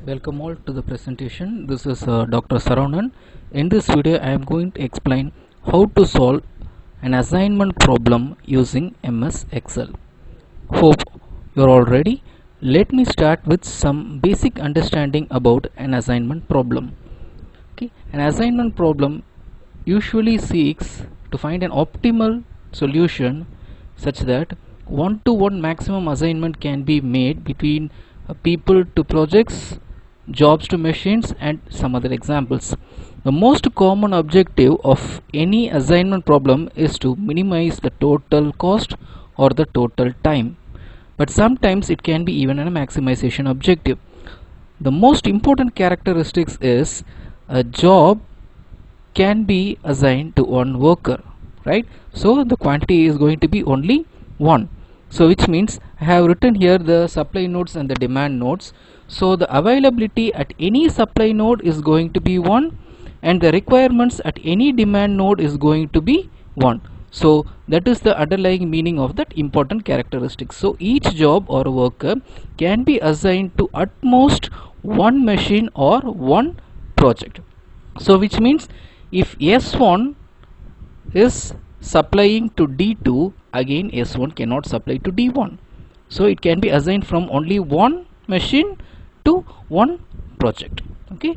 Welcome all to the presentation. This is Dr. Saravanan. In this video I am going to explain how to solve an assignment problem using MS Excel. Hope you are all ready. Let me start with some basic understanding about an assignment problem. Okay, an assignment problem usually seeks to find an optimal solution such that one-to-one maximum assignment can be made between people to projects, jobs to machines, and some other examples. The most common objective of any assignment problem is to minimize the total cost or the total time, but sometimes it can be even a maximization objective. The most important characteristics is a job can be assigned to one worker, right? So the quantity is going to be only one. So which means I have written here the supply nodes and the demand nodes. So the availability at any supply node is going to be 1 and the requirements at any demand node is going to be 1. So that is the underlying meaning of that important characteristic. So each job or worker can be assigned to at most one machine or one project. So which means if S1 is supplying to D2, again S1 cannot supply to D1. So it can be assigned from only one machine to one project. Okay,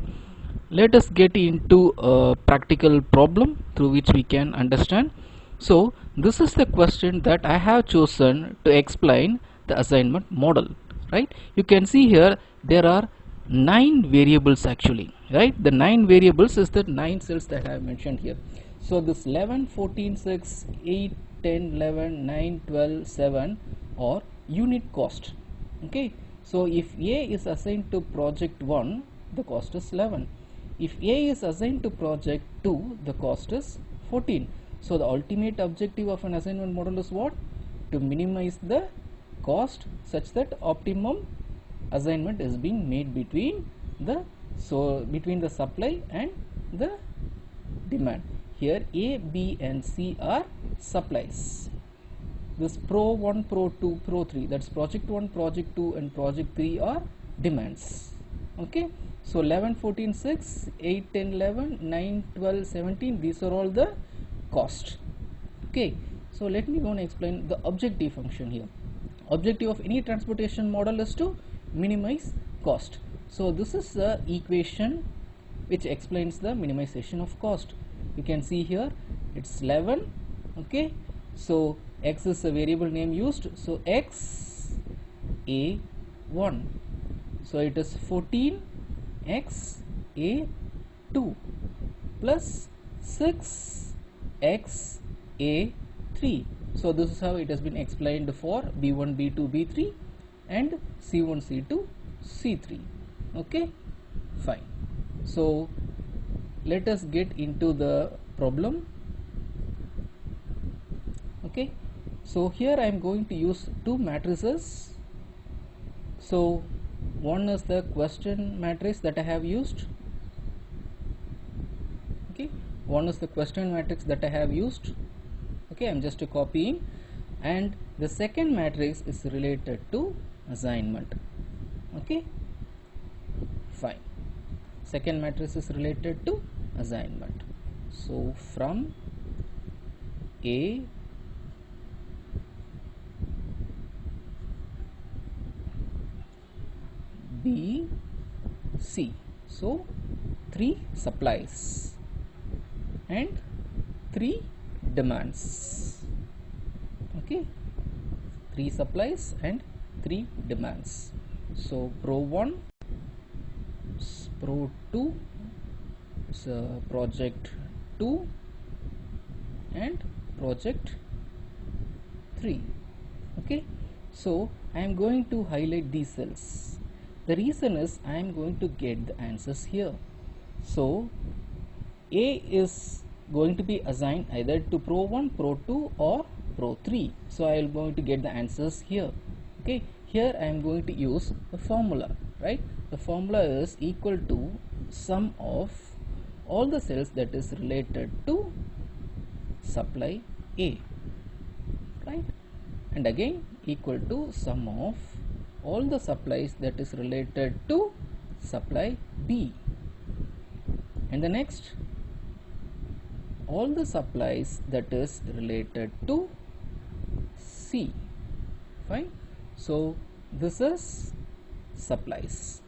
let us get into a practical problem through which we can understand. So this is the question that I have chosen to explain the assignment model, right? You can see here there are 9 variables actually, right? The 9 variables is the 9 cells that I have mentioned here. So this 11, 14, 6, 8, 10, 11, 9, 12, 7 or unit cost. Okay, so if A is assigned to project 1, the cost is 11. If A is assigned to project 2, the cost is 14. So the ultimate objective of an assignment model is what? To minimize the cost such that optimum assignment is being made between the supply and the demand. Here A, B and C are supplies. This Pro 1, Pro 2, Pro 3, that's project 1, project 2 and project 3 are demands. Okay, so 11, 14, 6, 8, 10, 11, 9, 12, 17, these are all the cost. Okay, so let me go and explain the objective function here. Objective of any transportation model is to minimize cost. So this is the equation which explains the minimization of cost. You can see here it's 11. Okay, so x is a variable name used, so x a1, so it is 14 x a2 plus 6 x a3. so this is how it has been explained for b1 b2 b3 and c1 c2 c3. okay, fine. So let us get into the problem. Okay, so here I am going to use two matrices. So one is the question matrix that I have used. Okay, one is the question matrix that I have used. Okay, I am just copying, and the second matrix is related to assignment. Okay, fine. Second matrix is related to assignment. So from A B C, so 3 supplies and 3 demands. Okay, 3 supplies and 3 demands. So Pro 1, Pro 2, so project 2 and project 3. Okay, so I am going to highlight these cells. The reason is I am going to get the answers here. So A is going to be assigned either to Pro 1, Pro 2 or Pro 3. So I am going to get the answers here. Okay, here I am going to use the formula, right? The formula is equal to sum of all the cells that is related to supply A, right? And again equal to sum of all the supplies that is related to supply B, and the next all the supplies that is related to C. Fine. So this is supplies.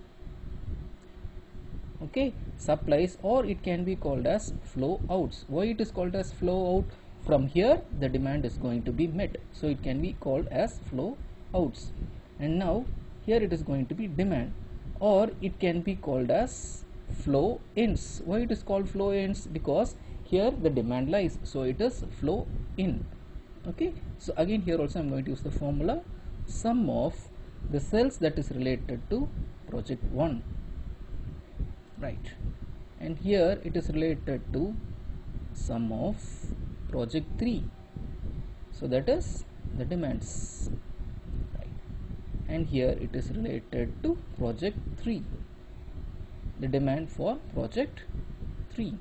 Okay, supplies, or it can be called as flow outs. Why it is called as flow out? From here the demand is going to be met, so it can be called as flow outs. And now here it is going to be demand, or it can be called as flow ins. Why it is called flow ins? Because here the demand lies, so it is flow in. Okay, so again here also I am going to use the formula sum of the cells that is related to project 1, right, and here it is related to sum of project 3, so that is the demands, right, and here it is related to project 3, the demand for project 3.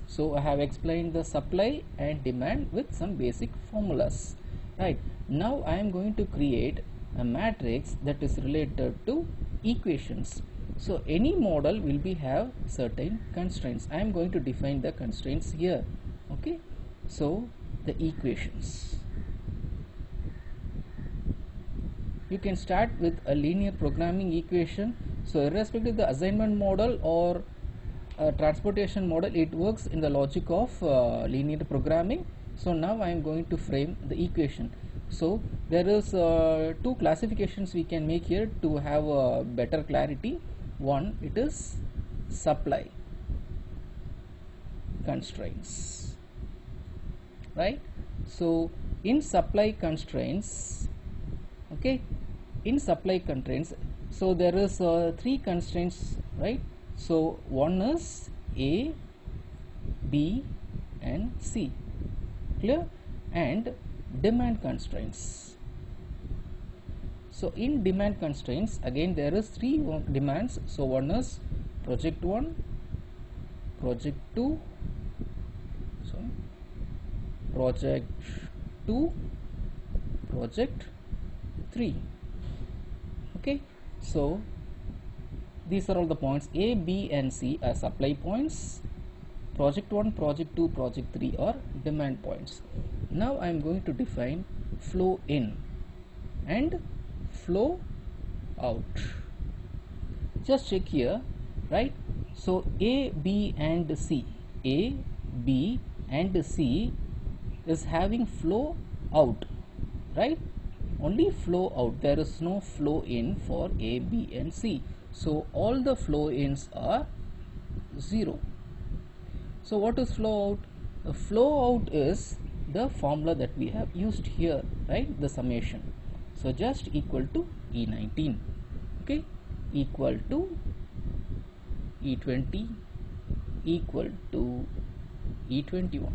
So I have explained the supply and demand with some basic formulas, right. Now I am going to create a matrix that is related to equations. So any model will be have certain constraints. I am going to define the constraints here. Okay, so the equations, you can start with a linear programming equation. So irrespective of the assignment model or transportation model, it works in the logic of linear programming. So now I am going to frame the equation. So there is two classifications we can make here to have better clarity. One, it is supply constraints, right. So in supply constraints, okay, in supply constraints, so there is three constraints, right. So one is A, B and C, clear, and demand constraints. So in demand constraints, again there is three demands. So one is project 1, project 2, sorry, project 2, project 3. Okay, so these are all the points. A, B and C are supply points. Project 1, project 2, project 3 are demand points. Now I am going to define flow in and flow out. Just check here, right. So A, B and C, A, B and C is having flow out, right, only flow out. There is no flow in for A, B and C. So all the flow ins are 0. So what is flow out? The flow out is the formula that we have used here, right, the summation. So just equal to E19, okay, equal to E20 equal to E21.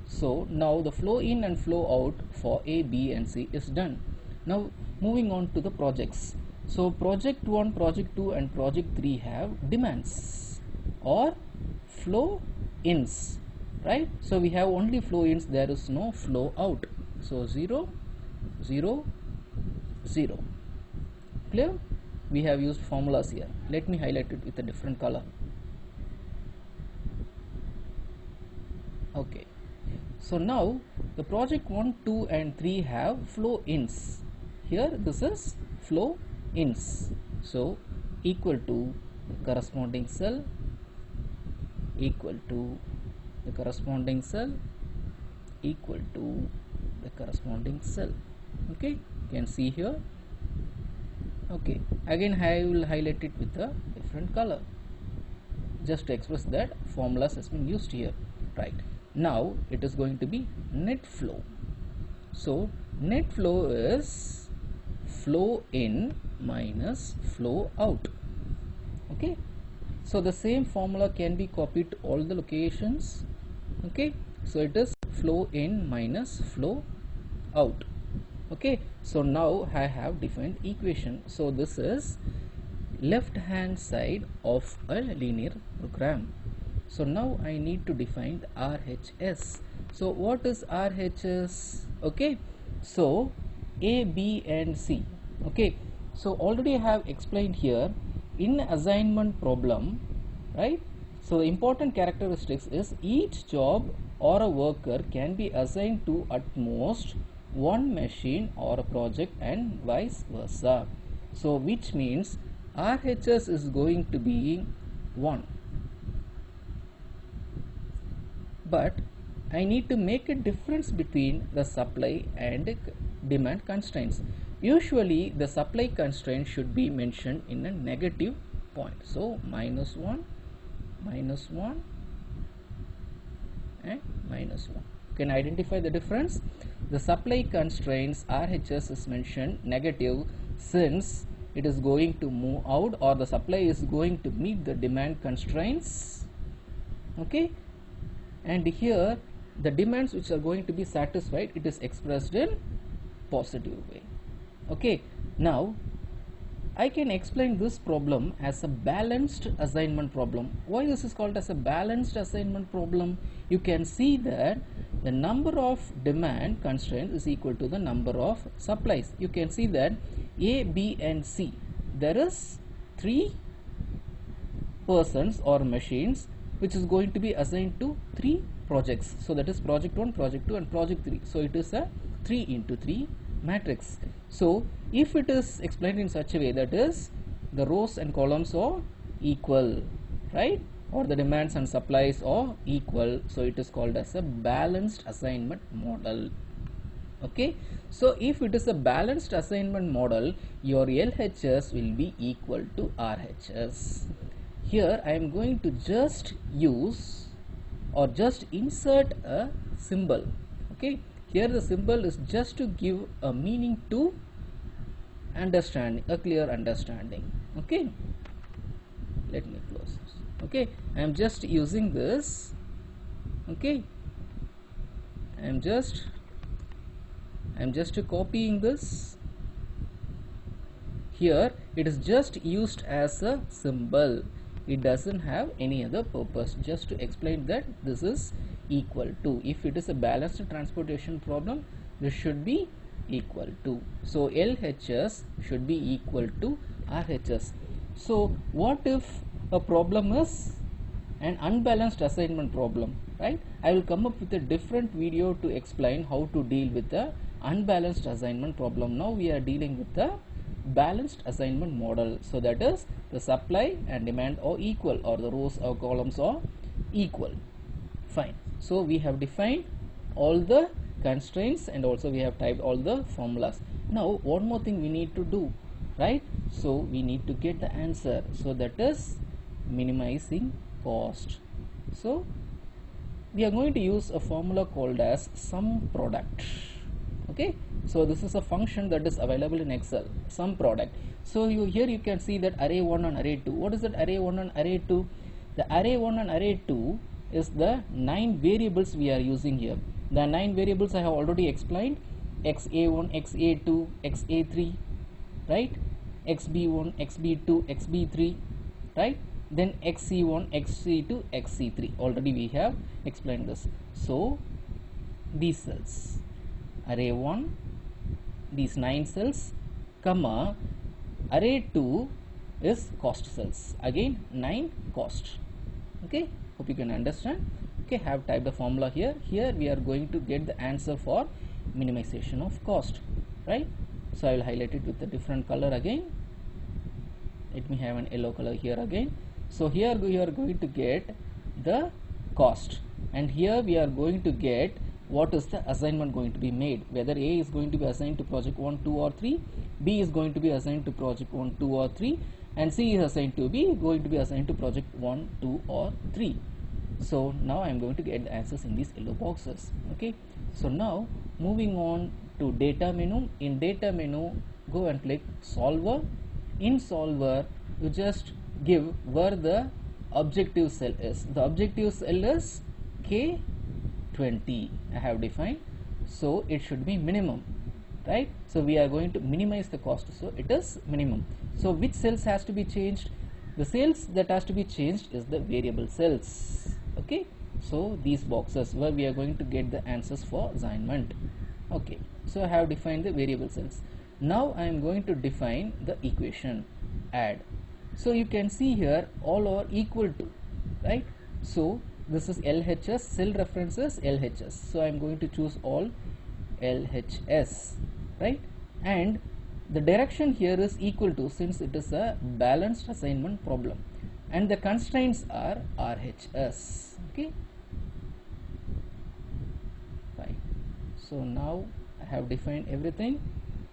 So now the flow in and flow out for A, B and C is done. Now moving on to the projects. So project 1, project 2 and project 3 have demands or flow ins, right. So we have only flow ins, there is no flow out. So 0, 0, 0, clear. We have used formulas here. Let me highlight it with a different color. Okay, so now the project 1, 2 and 3 have flow ins. Here this is flow ins. So equal to the corresponding cell, equal to the corresponding cell, equal to the corresponding cell. Okay, you can see here. Okay, again I will highlight it with a different color just to express that formulas has been used here, right. Now it is going to be net flow. So net flow is flow in minus flow out. Okay, so the same formula can be copied to all the locations. Okay, so it is flow in minus flow out. Okay, so now I have defined equation. So this is left hand side of a linear program. So now I need to define the RHS. So what is RHS? Okay, so A, B and C. Okay, so already I have explained here in assignment problem, right? So the important characteristics is each job or a worker can be assigned to at most one machine or a project and vice versa. So which means RHS is going to be 1, but I need to make a difference between the supply and demand constraints. Usually the supply constraint should be mentioned in a negative point. So minus 1 and minus 1. You can identify the difference. The supply constraints RHS is mentioned negative since it is going to move out, or the supply is going to meet the demand constraints. Okay, and here the demands which are going to be satisfied, it is expressed in positive way. Okay, now I can explain this problem as a balanced assignment problem. Why this is called as a balanced assignment problem? You can see that the number of demand constraints is equal to the number of supplies. You can see that A, B and C, there is 3 persons or machines which is going to be assigned to 3 projects. So that is project 1, project 2 and project 3. So it is a 3 into 3 matrix. So if it is explained in such a way, that is the rows and columns are equal, right, or the demands and supplies are equal, so it is called as a balanced assignment model. Okay, so if it is a balanced assignment model, your LHS will be equal to RHS. Here I am going to just use or just insert a symbol. Okay, here the symbol is just to give a meaning to understanding, a clear understanding. Okay, let me close this. Okay, I am just using this. Okay, I am just copying this. Here it is just used as a symbol. It doesn't have any other purpose, just to explain that this is equal to. If it is a balanced transportation problem, this should be equal to. So LHS should be equal to RHS. So what if a problem is an unbalanced assignment problem, right? I will come up with a different video to explain how to deal with the unbalanced assignment problem. Now we are dealing with the balanced assignment model. So that is the supply and demand are equal, or the rows or columns are equal. Fine. So we have defined all the constraints and also we have typed all the formulas. Now one more thing we need to do, right? So we need to get the answer. So that is minimizing cost. So we are going to use a formula called as sum product. Okay, so this is a function that is available in Excel, sum product. So here you can see that array 1 and array 2. What is that array 1 and array 2? The array 1 and array 2 is the 9 variables we are using here. The 9 variables I have already explained: xa1, xa2, xa3, right, xb1, xb2, xb3, right, then xc1, xc2, xc3. Already we have explained this. So these cells, array 1, these 9 cells, comma, array 2 is cost cells, again 9 cost. Okay, hope you can understand. Okay, have typed the formula here. Here we are going to get the answer for minimization of cost, right? So I will highlight it with a different color again. Let me have an yellow color here again. So here we are going to get the cost, and here we are going to get what is the assignment going to be made, whether A is going to be assigned to project 1, 2 or 3, B is going to be assigned to project 1, 2 or 3, and C is assigned to B, going to be assigned to project 1, 2 or 3. So now I am going to get the answers in these yellow boxes. Okay, so now moving on to data menu. In data menu, go and click solver. In solver, you just give where the objective cell is. The objective cell is K20. I have defined, so it should be minimum, right? So we are going to minimize the cost, so it is minimum. So which cells has to be changed? The cells that has to be changed is the variable cells. Okay, so these boxes where we are going to get the answers for assignment. Okay, so I have defined the variable cells. Now I am going to define the equation add. So you can see here all are equal to, right? So this is LHS, cell reference is LHS, so I am going to choose all LHS, right? And the direction here is equal to, since it is a balanced assignment problem, and the constraints are RHS. Okay, right. So now I have defined everything,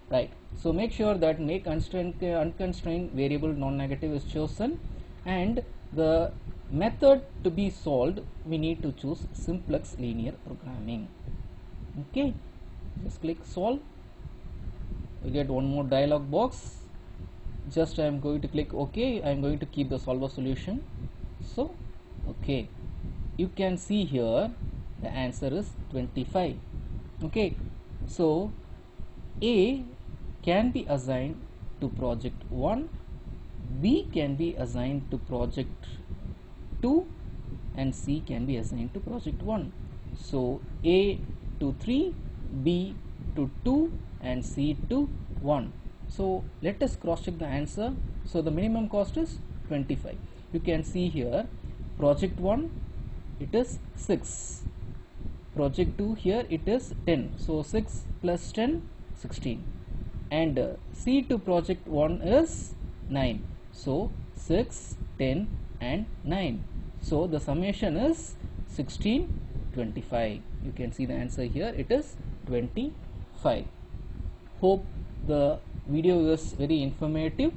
right? So make sure that make unconstrained variable non-negative is chosen, and the method to be solved, we need to choose simplex linear programming. Okay, just click solve. We get one more dialog box. Just I am going to click OK. I am going to keep the solver solution. So okay, you can see here the answer is 25. Okay, so A can be assigned to project 1, B can be assigned to project 2, and C can be assigned to project 1. So A to 3, B to 2, and C to 1. So let us cross check the answer. So the minimum cost is 25. You can see here project 1 it is 6, project 2 here it is 10, so 6 plus 10 16, and C to project 1 is 9, so 6 10 and 9, so the summation is 16 25. You can see the answer here, it is 25. Hope the video is very informative.